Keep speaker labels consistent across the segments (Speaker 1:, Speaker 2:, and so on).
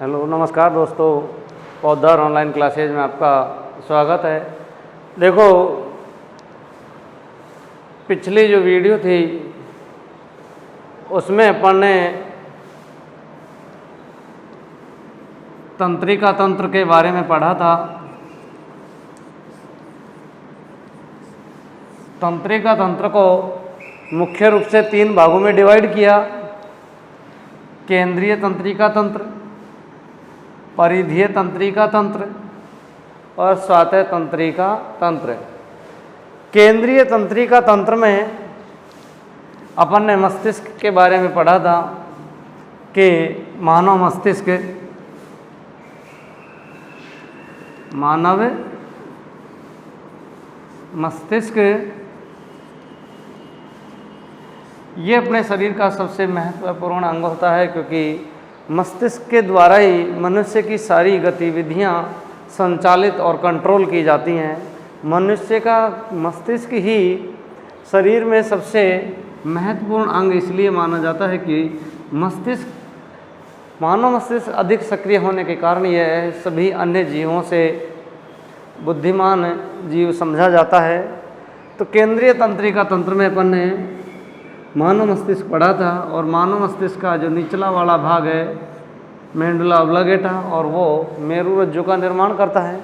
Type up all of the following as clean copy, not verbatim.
Speaker 1: Hello नमस्कार दोस्तों, पौधार ऑनलाइन क्लासेज में आपका स्वागत है। देखो, पिछली जो वीडियो थी उसमें अपन ने तंत्रिका तंत्र के बारे में पढ़ा था। तंत्रिका तंत्र को मुख्य रूप से 3 भागों में डिवाइड किया: केंद्रीय तंत्रिका तंत्र, परिधीय तंत्रिका तंत्र और स्वायत्त तंत्रिका तंत्र। केंद्रीय तंत्रिका तंत्र में अपन ने मस्तिष्क के बारे में पढ़ा था कि मानव मस्तिष्क ये अपने शरीर का सबसे महत्वपूर्ण अंग होता है, क्योंकि मस्तिष्क के द्वारा ही मनुष्य की सारी गतिविधियां संचालित और कंट्रोल की जाती हैं। मनुष्य का मस्तिष्क ही शरीर में सबसे महत्वपूर्ण अंग इसलिए माना जाता है कि मानव मस्तिष्क अधिक सक्रिय होने के कारण यह सभी अन्य जीवों से बुद्धिमान जीव समझा जाता है। तो केंद्रीय तंत्रिका तंत्र में अपन ने मानव मस्तिष्क पढ़ा था, और मानव मस्तिष्क का जो निचला वाला भाग है मेडुला ऑब्लिंगेटा, और वो मेरु रज्जु का निर्माण करता है।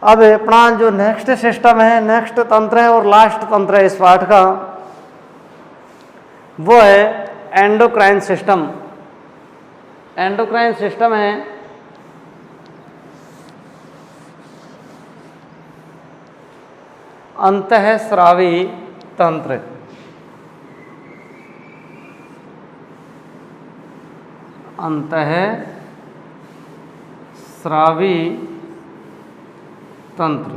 Speaker 1: अब अपना जो नेक्स्ट सिस्टम है, नेक्स्ट तंत्र है और लास्ट तंत्र है इस पाठ का, वो है एंडोक्राइन सिस्टम। एंडोक्राइन सिस्टम है अंतःस्रावी तंत्र। अंतःस्रावी तंत्र।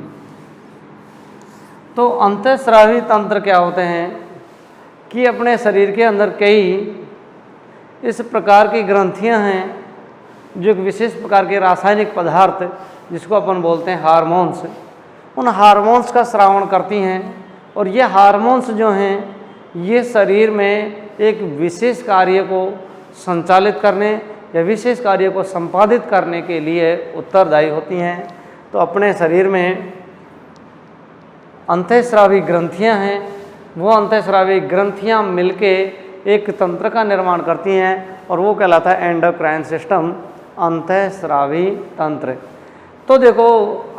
Speaker 1: तो अंतःस्रावी तंत्र क्या होते हैं कि अपने शरीर के अंदर कई इस प्रकार की ग्रंथियां हैं जो एक विशेष प्रकार के रासायनिक पदार्थ, जिसको अपन बोलते हैं हार्मोन्स, उन हार्मोन्स का स्रावण करती हैं। और ये हार्मोन्स जो हैं ये शरीर में एक विशेष कार्य को संचालित करने या विशेष कार्य को संपादित करने के लिए उत्तरदायी होती हैं। तो अपने शरीर में अंतःस्रावी ग्रंथियां हैं, वो अंतःस्रावी ग्रंथियां मिलके एक तंत्र का निर्माण करती हैं, और वो कहलाता है एंडोक्राइन सिस्टम, अंतःस्रावी तंत्र। तो देखो,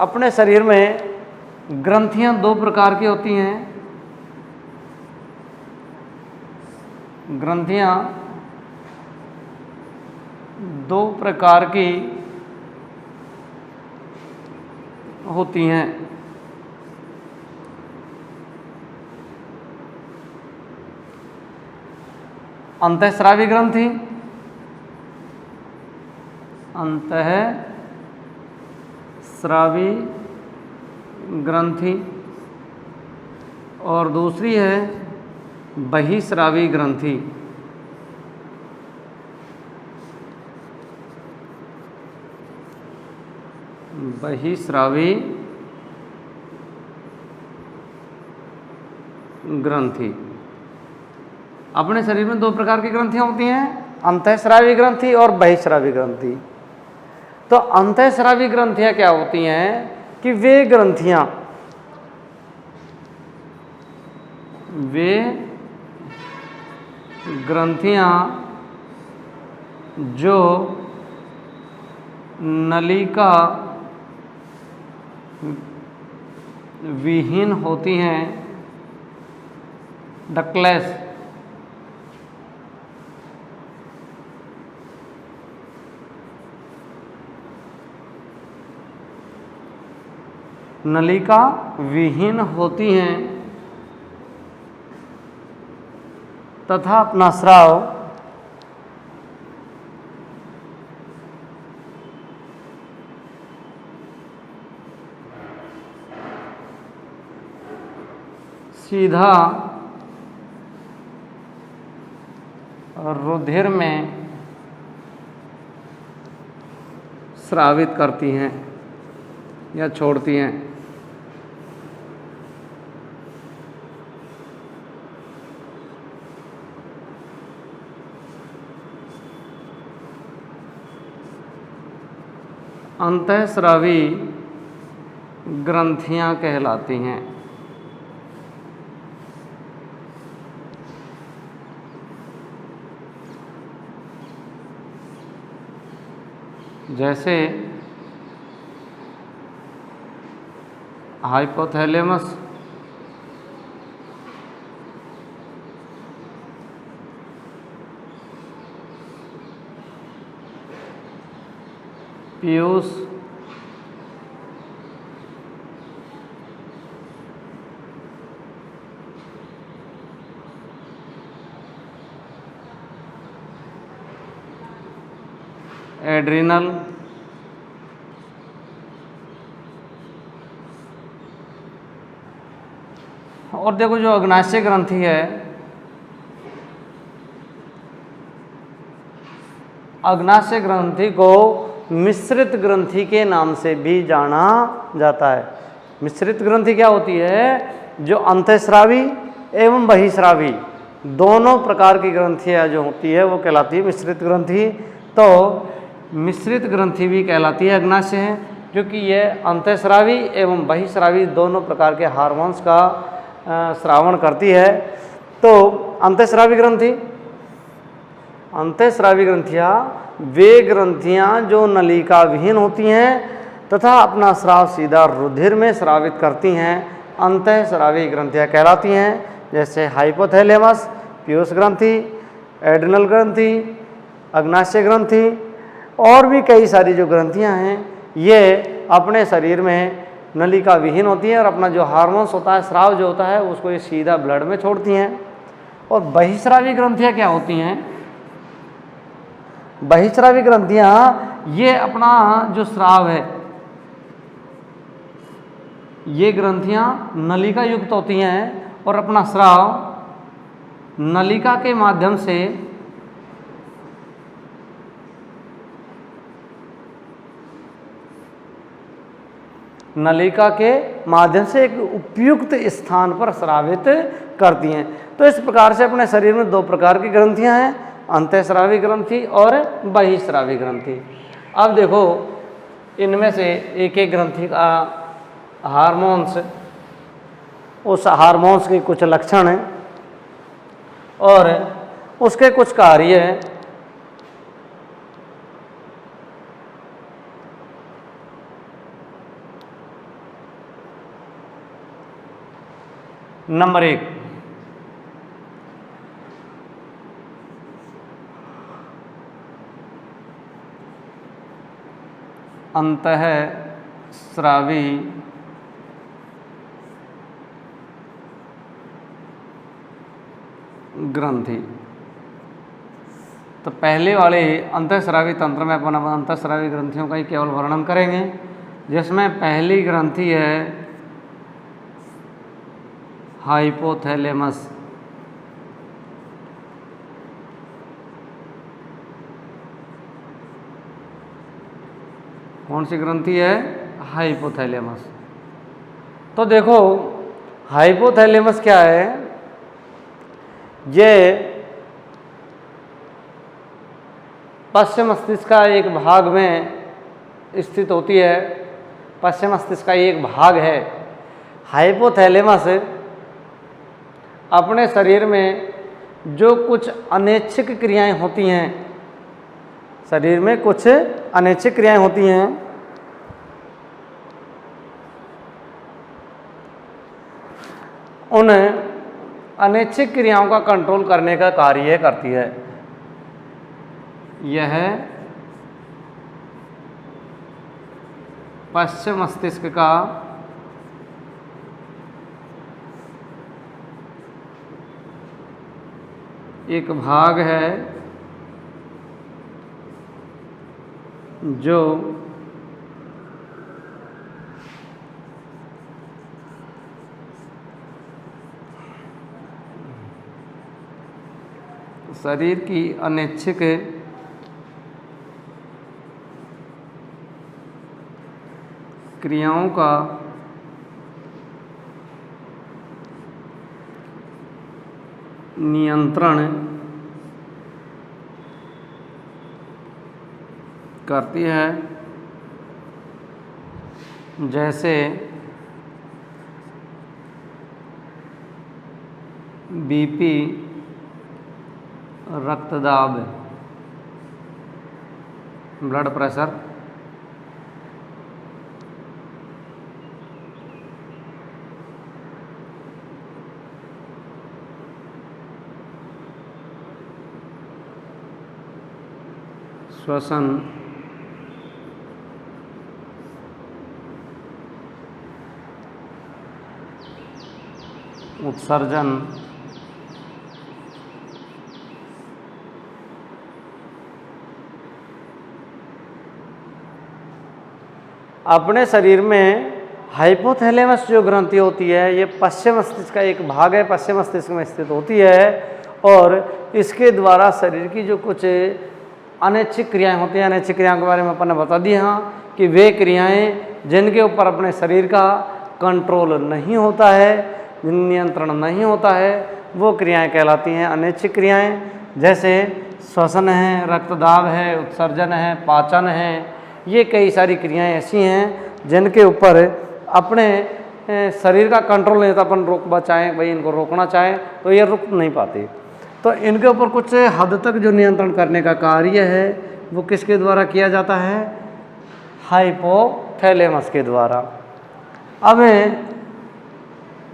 Speaker 1: अपने शरीर में ग्रंथियां 2 प्रकार की होती हैं। ग्रंथियां 2 प्रकार की होती हैं। अंतःस्रावी ग्रंथि, अंतःस्रावी ग्रंथि, और दूसरी है बहिस्रावी ग्रंथि। बहिस्रावी ग्रंथि। अपने शरीर में 2 प्रकार की ग्रंथियां होती हैं, अंतःस्रावी ग्रंथि और बहिस्रावी ग्रंथि। तो अंतःस्रावी ग्रंथियां क्या होती हैं कि वे ग्रंथियां जो नलिका विहीन होती हैं, डक्टलेस, नलिका विहीन होती हैं तथा अपना स्राव सीधा रुधिर में स्रावित करती हैं या छोड़ती हैं। अंतःस्रावी ग्रंथियां कहलाती हैं। जैसे हाइपोथैलेमस, पीयूष, एड्रिनल, और देखो जो अग्नाशय ग्रंथि है, अग्नाशय ग्रंथि को मिश्रित ग्रंथि के नाम से भी जाना जाता है। मिश्रित ग्रंथि क्या होती है? जो अंतःस्रावी एवं बहिस्रावी दोनों प्रकार की ग्रंथियाँ जो होती है वो कहलाती है मिश्रित ग्रंथि। तो मिश्रित ग्रंथि भी कहलाती है अग्नाशय है, क्योंकि ये अंतःस्रावी एवं बहिस्रावी दोनों प्रकार के हार्मोन्स का स्रावण करती है। तो अंतःस्रावी ग्रंथि, अंतःस्रावी ग्रंथियाँ वे ग्रंथियाँ जो नलिका विहीन होती हैं तथा अपना स्राव सीधा रुधिर में स्रावित करती हैं, अंतःस्रावी ग्रंथियाँ कहलाती हैं। जैसे हाइपोथैलेमस, पीयूष ग्रंथि, एड्रिनल ग्रंथि, अग्नाशय ग्रंथि और भी कई सारी जो ग्रंथियाँ हैं ये अपने शरीर में नलिका विहीन होती हैं और अपना जो हार्मोन्स होता है, स्राव जो होता है, उसको ये सीधा ब्लड में छोड़ती हैं। और बहिस्रावी ग्रंथियाँ क्या होती हैं? बहिस्रावी ग्रंथियाँ ये अपना जो स्राव है, ये ग्रंथियाँ नलिका युक्त होती हैं और अपना स्राव नलिका के माध्यम से एक उपयुक्त स्थान पर स्रावित करती हैं। तो इस प्रकार से अपने शरीर में दो प्रकार की ग्रंथियां हैं, अंतःस्रावी ग्रंथि और बहिस्रावी ग्रंथि। अब देखो इनमें से एक एक ग्रंथि का हार्मोन्स, उस हार्मोन्स के कुछ लक्षण हैं और उसके कुछ कार्य हैं। नंबर 1, अंतःस्रावी ग्रंथि। तो पहले वाले अंतःस्रावी तंत्र में अपन अंतःस्रावी ग्रंथियों का ही केवल वर्णन करेंगे, जिसमें पहली ग्रंथि है हाइपोथैलेमस। कौन सी ग्रंथि है? हाइपोथैलेमस। तो देखो हाइपोथैलेमस क्या है? ये पश्चिम मस्तिष्क का एक भाग में स्थित होती है। पश्चिम मस्तिष्क का एक भाग है हाइपोथैलेमस। अपने शरीर में जो कुछ अनैच्छिक क्रियाएं होती हैं, शरीर में कुछ अनैच्छिक क्रियाएं होती हैं, उन अनैच्छिक क्रियाओं का कंट्रोल करने का कार्य करती है। यह पश्चिम मस्तिष्क का एक भाग है जो शरीर की अनैच्छिक क्रियाओं का नियंत्रण करती है जैसे बीपी, रक्तदाब, ब्लड प्रेशर, श्वसन, उत्सर्जन, अपने शरीर में हाइपोथैलेमस जो ग्रंथि होती है, ये पश्चिम मस्तिष्क का एक भाग है, पश्चिम मस्तिष्क में स्थित होती है और इसके द्वारा शरीर की जो कुछ अनैच्छिक क्रियाएं होती हैं, अनैच्छिक क्रियाओं के बारे में अपन ने बता दिया कि वे क्रियाएं जिनके ऊपर अपने शरीर का कंट्रोल नहीं होता है, नियंत्रण नहीं होता है, वो क्रियाएं कहलाती हैं अनैच्छिक क्रियाएं। जैसे श्वसन है, रक्तदाब है, उत्सर्जन है, पाचन है, ये कई सारी क्रियाएं ऐसी हैं जिनके ऊपर अपने शरीर का कंट्रोल नहीं होता। अपन रोक बचाएँ भाई, इनको रोकना चाहें तो ये रुक नहीं पाते। तो इनके ऊपर कुछ हद तक जो नियंत्रण करने का कार्य है वो किसके द्वारा किया जाता है? हाइपोथैलेमस के द्वारा। अब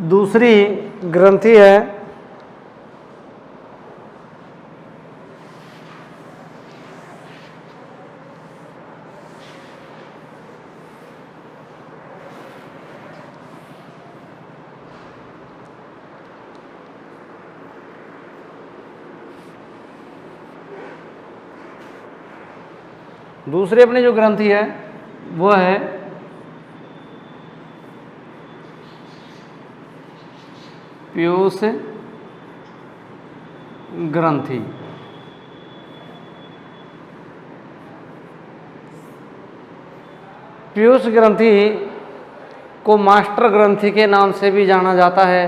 Speaker 1: दूसरी ग्रंथि है दूसरी अपनी जो ग्रंथि है वो है पीयूष ग्रंथि। पीयूष ग्रंथि को मास्टर ग्रंथि के नाम से भी जाना जाता है।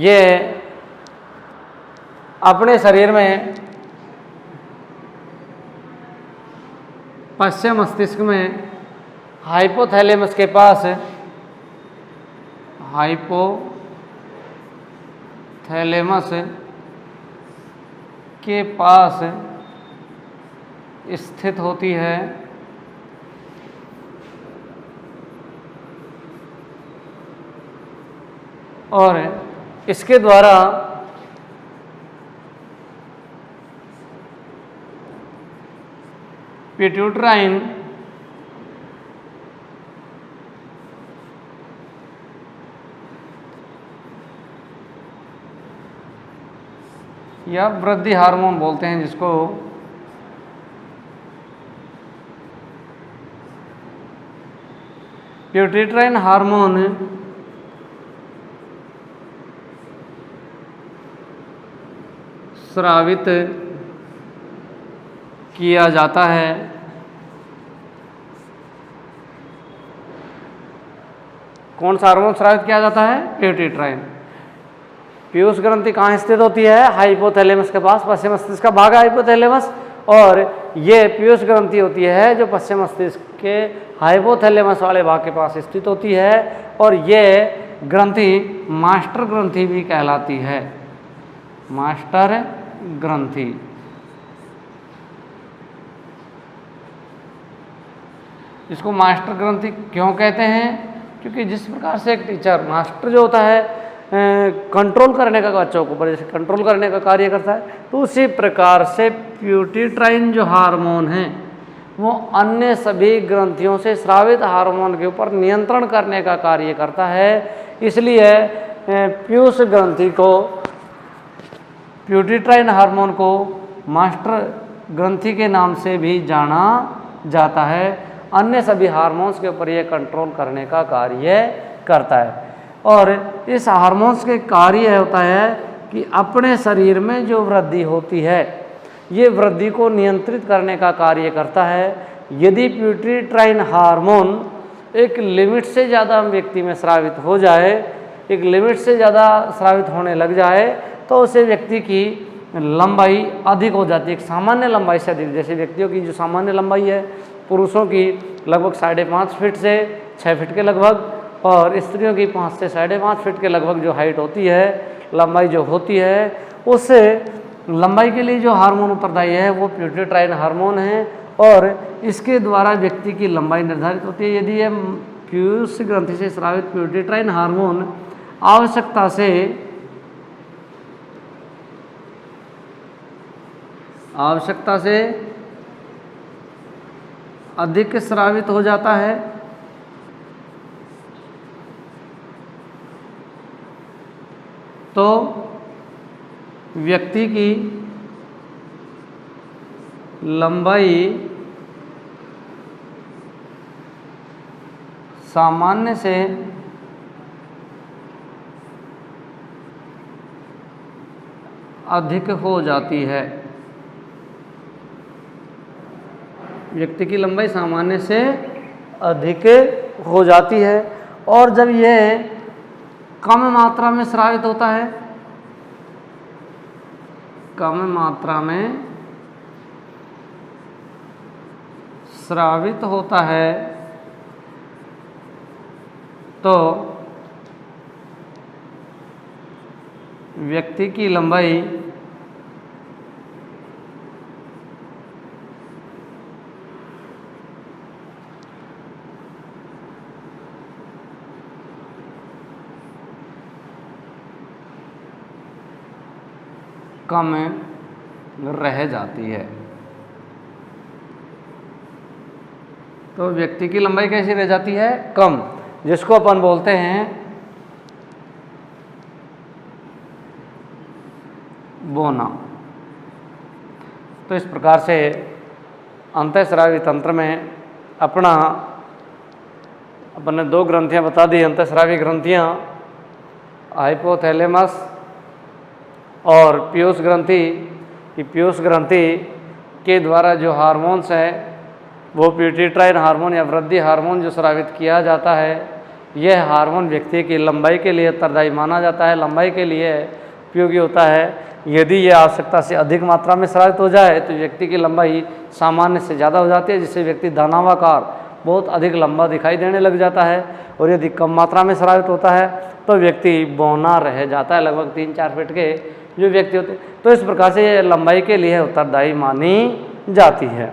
Speaker 1: ये अपने शरीर में पश्चिम मस्तिष्क में हाइपोथैलेमस के पास स्थित होती है और इसके द्वारा पिट्यूटराइन या वृद्धि हार्मोन बोलते हैं जिसको, पिट्यूटराइन हार्मोन स्रावित किया जाता है। कौन सा हार्मोन स्रावित किया जाता है? पिट्यूटराइन। पीयूष ग्रंथि कहाँ स्थित होती है? हाइपोथैलेमस के पास, पश्चिम मस्तिष्क का भाग है हाइपोथैलेमस, और ये पीयूष ग्रंथि होती है जो पश्चिम मस्तिष्क के हाइपोथैलेमस वाले भाग के पास स्थित होती है और ये ग्रंथि मास्टर ग्रंथि भी कहलाती है। मास्टर ग्रंथि। इसको मास्टर ग्रंथि क्यों कहते हैं? क्योंकि जिस प्रकार से एक टीचर, मास्टर जो होता है कंट्रोल करने का बच्चों को ऊपर जैसे कंट्रोल करने का कार्य करता है, तो उसी प्रकार से पिट्यूटराइन जो हार्मोन है वो अन्य सभी ग्रंथियों से स्रावित हार्मोन के ऊपर नियंत्रण करने का कार्य करता है। इसलिए पीयूष ग्रंथि को, पिट्यूटराइन हार्मोन को मास्टर ग्रंथि के नाम से भी जाना जाता है। अन्य सभी हार्मोन्स के ऊपर यह कंट्रोल करने का कार्य करता है और इस हार्मोन्स के कार्य होता है कि अपने शरीर में जो वृद्धि होती है ये वृद्धि को नियंत्रित करने का कार्य करता है। यदि पिट्यूटराइन हार्मोन एक लिमिट से ज़्यादा व्यक्ति में स्रावित हो जाए, एक लिमिट से ज़्यादा स्रावित होने लग जाए, तो उसे व्यक्ति की लंबाई अधिक हो जाती है, एक सामान्य लंबाई से अधिक। जैसे व्यक्तियों की जो सामान्य लंबाई है पुरुषों की लगभग 5.5 फीट से 6 फीट के लगभग, और स्त्रियों की 5 से 5.5 फीट के लगभग जो हाइट होती है, लंबाई जो होती है, उस लंबाई के लिए जो हार्मोन उत्तरदायी है वो प्यूटेट्राइन हार्मोन है, और इसके द्वारा व्यक्ति की लंबाई निर्धारित होती है। यदि यह पीयूष ग्रंथि से स्रावित प्यूटेट्राइन हार्मोन आवश्यकता से अधिक स्रावित हो जाता है तो व्यक्ति की लंबाई सामान्य से अधिक हो जाती है। व्यक्ति की लंबाई सामान्य से अधिक हो जाती है, और जब यह कम मात्रा में स्रावित होता है, कम मात्रा में स्रावित होता है, तो व्यक्ति की लंबाई कम रह जाती है। तो व्यक्ति की लंबाई कैसी रह जाती है? कम, जिसको अपन बोलते हैं बोना। तो इस प्रकार से अंतःस्रावी तंत्र में अपन ने 2 ग्रंथियां बता दी। अंतःस्रावी ग्रंथियां हाइपोथैलेमस और पीयूष ग्रंथि। कि पीयूष ग्रंथि के द्वारा जो हार्मोन्स है वो प्यूटेट्राइन हार्मोन या वृद्धि हार्मोन जो स्रावित किया जाता है, यह हार्मोन व्यक्ति की लंबाई के लिए उत्तरदायी माना जाता है, लंबाई के लिए उपयोगी होता है। यदि यह आवश्यकता से अधिक मात्रा में स्रावित हो जाए तो व्यक्ति की लंबाई सामान्य से ज़्यादा हो जाती है, जिससे व्यक्ति दानवाकार बहुत अधिक लंबा दिखाई देने लग जाता है। और यदि कम मात्रा में स्रावित होता है तो व्यक्ति बौना रह जाता है, लगभग 3-4 फीट के जो व्यक्ति होते हैं। तो इस प्रकार से यह लंबाई के लिए उत्तरदायी मानी जाती है।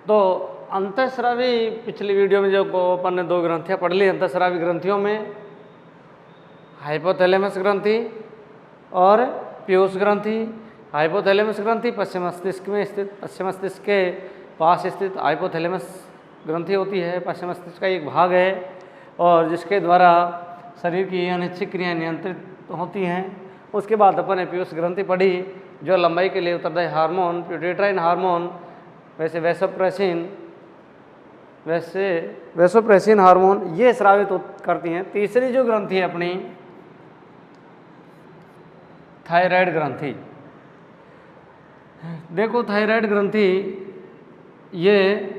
Speaker 1: तो अंतःस्रावी पिछली वीडियो में जो अपन ने 2 ग्रंथियां पढ़ ली, अंतःस्रावी ग्रंथियों में हाइपोथैलेमस ग्रंथि और पीयूष ग्रंथि। हाइपोथैलेमस ग्रंथि पश्चिम मस्तिष्क में स्थित, पश्चिम मस्तिष्क के पास स्थित हाइपोथैलेमस ग्रंथि होती है, पश्चिम मस्तिष्क का एक भाग है, और जिसके द्वारा शरीर की अनिच्छिक क्रियाएं नियंत्रित होती हैं। उसके बाद अपन ने पीयूष ग्रंथि पढ़ी, जो लंबाई के लिए उत्तरदायी हार्मोन प्यूटेट्राइन हार्मोन वैसोप्रेसिन हार्मोन ये स्रावित करती हैं। तीसरी जो ग्रंथि है अपनी थायराइड ग्रंथि। देखो थायराइड ग्रंथि, ये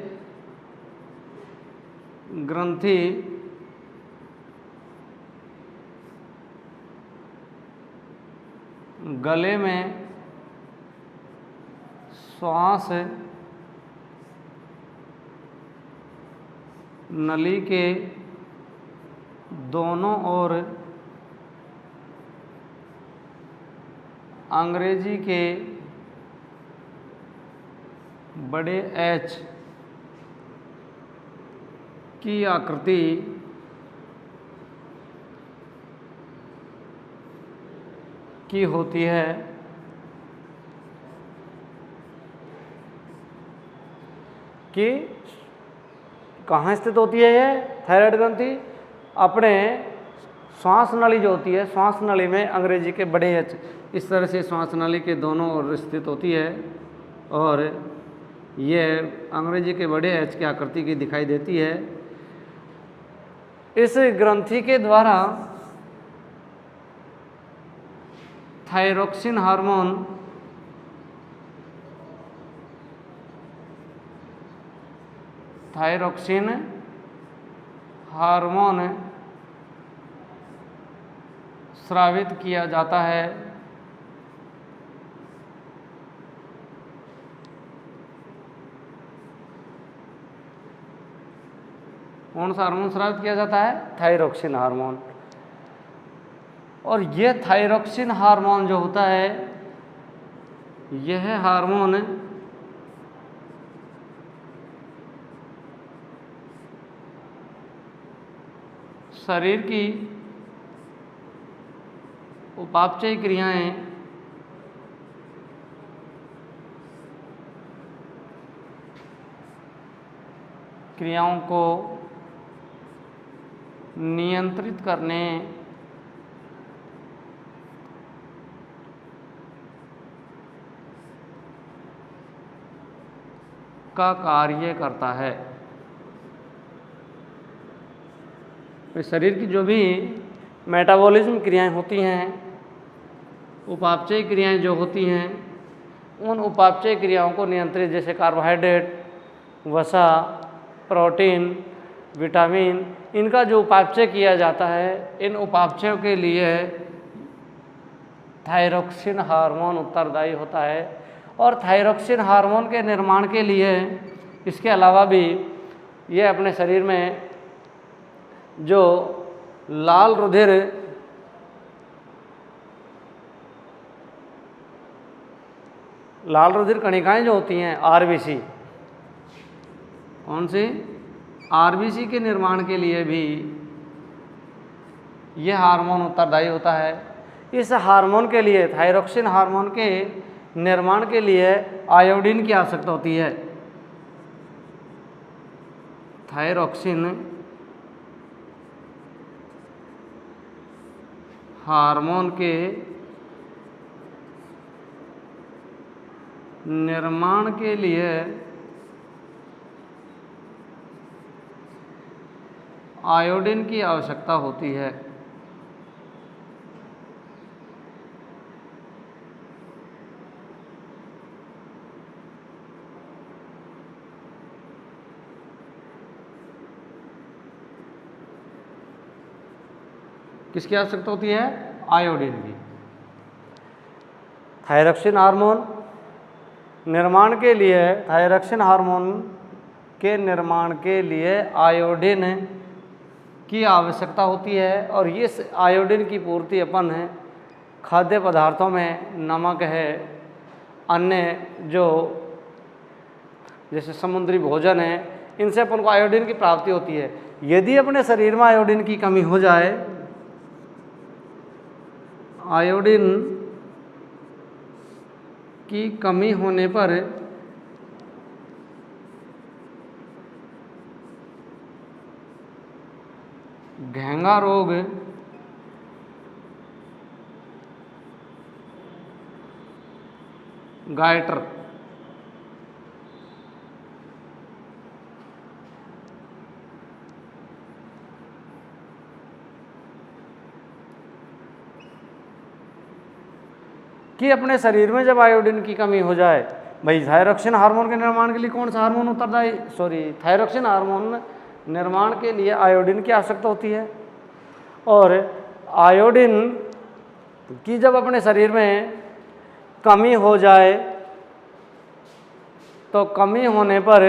Speaker 1: ग्रंथि गले में श्वास नली के दोनों ओर अंग्रेजी के बड़े एच की आकृति की होती है। कि कहाँ स्थित होती है ये थायराइड ग्रंथि? अपने श्वास नली जो होती है, श्वास नली में अंग्रेजी के बड़े एच, इस तरह से श्वास नली के दोनों ओर स्थित होती है, और ये अंग्रेजी के बड़े एच की आकृति की दिखाई देती है। इस ग्रंथि के द्वारा थायरोक्सिन हार्मोन स्रावित किया जाता है, कौन सा हार्मोन स्रावित किया जाता है? Thyroxine hormone. और यह थायरोक्सिन हार्मोन जो होता है, यह हार्मोन शरीर की उपापचय क्रियाओं को नियंत्रित करने का कार्य करता है। तो शरीर की जो भी मेटाबॉलिज्म क्रियाएं होती हैं, उपापचय क्रियाएं जो होती हैं, उन उपापचय क्रियाओं को नियंत्रित, जैसे कार्बोहाइड्रेट, वसा, प्रोटीन, विटामिन, इनका जो उपापचय किया जाता है, इन उपापचयों के लिए थायरोक्सिन हार्मोन उत्तरदायी होता है। और थायरोक्सिन हार्मोन के निर्माण के लिए इसके अलावा भी ये अपने शरीर में जो लाल रुधिर कणिकाएं जो होती हैं, आरबीसी, कौन सी? आरबीसी के निर्माण के लिए भी यह हार्मोन उत्तरदायी होता है। इस हार्मोन के लिए, थायरोक्सिन हार्मोन के निर्माण के लिए आयोडीन की आवश्यकता होती है। थायरोक्सिन हार्मोन के निर्माण के लिए आयोडीन की आवश्यकता होती है। किसकी आवश्यकता होती है? आयोडीन की। थायरोक्सिन हार्मोन निर्माण के लिए, थायरोक्सिन हार्मोन के निर्माण के लिए आयोडीन की आवश्यकता होती है। और ये आयोडीन की पूर्ति अपन है खाद्य पदार्थों में, नमक है, अन्य जो जैसे समुद्री भोजन है, इनसे अपन को आयोडीन की प्राप्ति होती है। यदि अपने शरीर में आयोडीन की कमी हो जाए, आयोडीन की कमी होने पर घेंगा रोग, गायटर, कि अपने शरीर में जब आयोडीन की कमी हो जाए, भाई थायरोक्सिन हार्मोन के निर्माण के लिए कौन सा हार्मोन उत्तरदायी? थायरोक्सिन हार्मोन निर्माण के लिए आयोडीन की आवश्यकता होती है। और आयोडीन की जब अपने शरीर में कमी हो जाए, तो कमी होने पर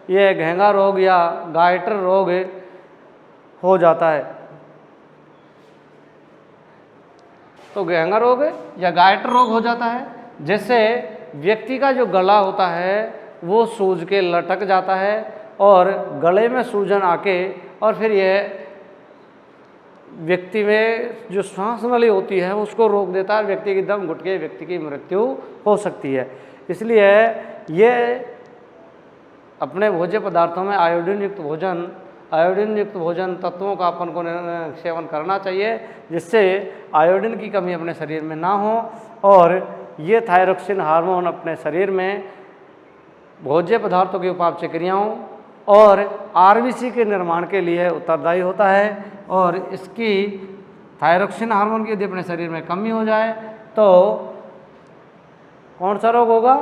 Speaker 1: यह घेंगा रोग या गायटर रोग हो जाता है। तो घेंगा रोग या गायटर रोग हो जाता है, जिससे व्यक्ति का जो गला होता है वो सूज के लटक जाता है और गले में सूजन आके, और फिर यह व्यक्ति में जो श्वास नली होती है उसको रोक देता है, व्यक्ति की दम घुट के व्यक्ति की मृत्यु हो सकती है। इसलिए ये अपने भोज्य पदार्थों में आयोडीन युक्त भोजन तत्वों का अपन को सेवन करना चाहिए, जिससे आयोडीन की कमी अपने शरीर में ना हो और ये थायरोक्सिन हार्मोन अपने शरीर में भोज्य पदार्थों की उपापचय क्रियाओं और आरबीसी के निर्माण के लिए उत्तरदायी होता है। और इसकी थायरोक्सिन हार्मोन की यदि अपने शरीर में कमी हो जाए तो कौन सा रोग होगा?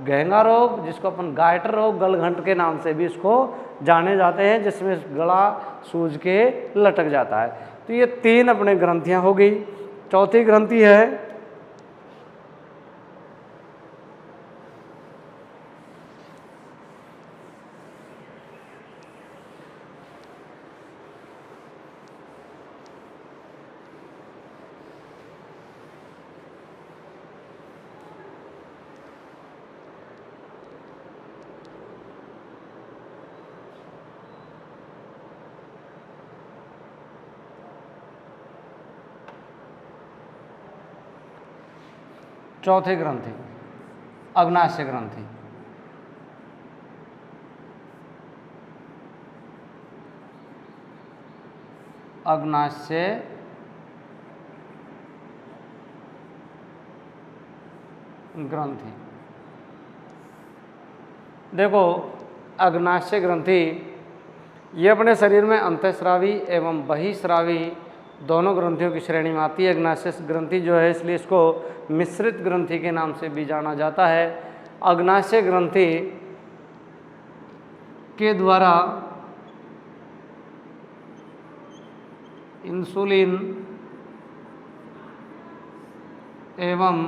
Speaker 1: घेंगा रोग, जिसको अपन गायटर रोग, गलघंट के नाम से भी इसको जाने जाते हैं, जिसमें गला सूज के लटक जाता है। तो ये 3 अपने ग्रंथियां हो गई। चौथी ग्रंथि है चौथी ग्रंथि अग्नाशय ग्रंथि। अग्नाशय ग्रंथि। देखो अग्नाशय ग्रंथि ये अपने शरीर में अंतःस्रावी एवं बहिस्रावी दोनों ग्रंथियों की श्रेणी में आती है। अग्नाशय ग्रंथि जो है इसलिए इसको मिश्रित ग्रंथि के नाम से भी जाना जाता है। अग्नाशय ग्रंथि के द्वारा इंसुलिन एवं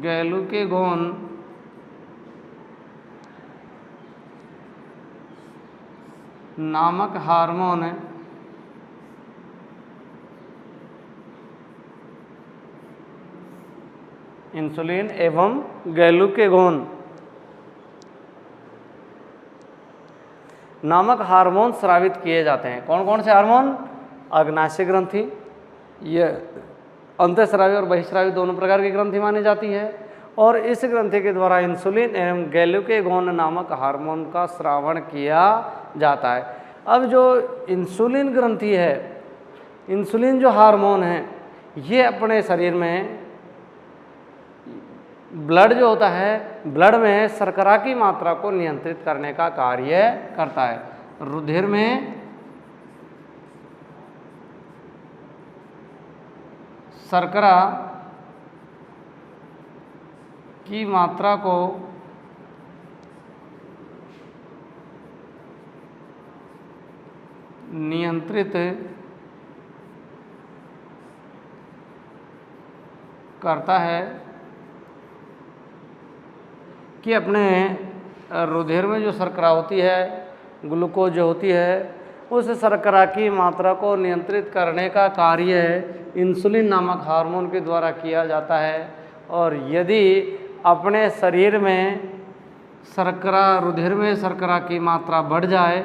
Speaker 1: ग्लूकागोन नामक हार्मोन इंसुलिन एवं ग्लूकागोन नामक हार्मोन स्रावित किए जाते हैं। कौन कौन से हार्मोन? अग्नाशय ग्रंथि, ये अंतःस्रावी और बहिस्रावी दोनों प्रकार की ग्रंथि मानी जाती है, और इस ग्रंथि के द्वारा इंसुलिन एवं ग्लूकागोन नामक हार्मोन का स्रावण किया जाता है। अब जो इंसुलिन ग्रंथि है, इंसुलिन जो हार्मोन है, ये अपने शरीर में ब्लड जो होता है, ब्लड में शर्करा की मात्रा को नियंत्रित करने का कार्य करता है। रुधिर में शर्करा की मात्रा को नियंत्रित करता है कि अपने रुधिर में जो शर्करा होती है, ग्लूकोज जो होती है, उस शर्करा की मात्रा को नियंत्रित करने का कार्य इंसुलिन नामक हार्मोन के द्वारा किया जाता है। और यदि अपने शरीर में शर्करा, रुधिर में शर्करा की मात्रा बढ़ जाए,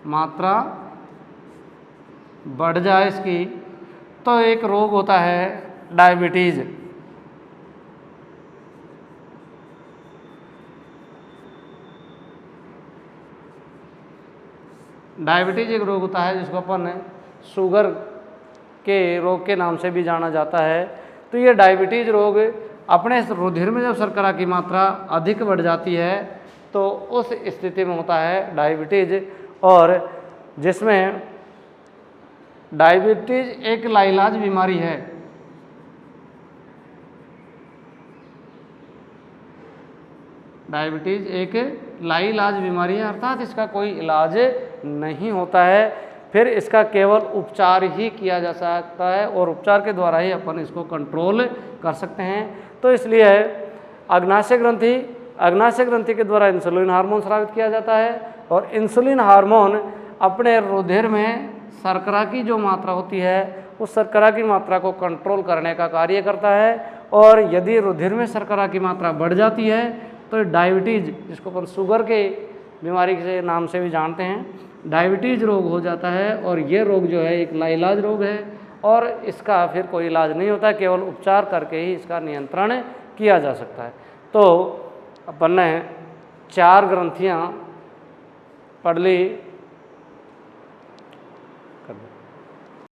Speaker 1: मात्रा बढ़ जाए इसकी, तो एक रोग होता है डायबिटीज़। डायबिटीज एक रोग होता है जिसको अपन शुगर के रोग के नाम से भी जाना जाता है। तो ये डायबिटीज रोग अपने रुधिर में जब शर्करा की मात्रा अधिक बढ़ जाती है तो उस स्थिति में होता है डायबिटीज, और जिसमें डायबिटीज एक लाइलाज बीमारी है। डायबिटीज एक लाइलाज बीमारी है, अर्थात इसका कोई इलाज नहीं होता है, फिर इसका केवल उपचार ही किया जा सकता है, और उपचार के द्वारा ही अपन इसको कंट्रोल कर सकते हैं। तो इसलिए अग्नाशय ग्रंथि के द्वारा इंसुलिन हार्मोन स्रावित किया जाता है, और इंसुलिन हार्मोन अपने रुधिर में शर्करा की जो मात्रा होती है उस शर्करा की मात्रा को कंट्रोल करने का कार्य करता है। और यदि रुधिर में शर्करा की मात्रा बढ़ जाती है तो डायबिटीज, जिसको अपन शुगर के बीमारी के नाम से भी जानते हैं, डायबिटीज रोग हो जाता है। और ये रोग जो है एक लाइलाज रोग है, और इसका फिर कोई इलाज नहीं होता है, केवल उपचार करके ही इसका नियंत्रण किया जा सकता है। तो अपन ने 4 ग्रंथियाँ पढ़ ली,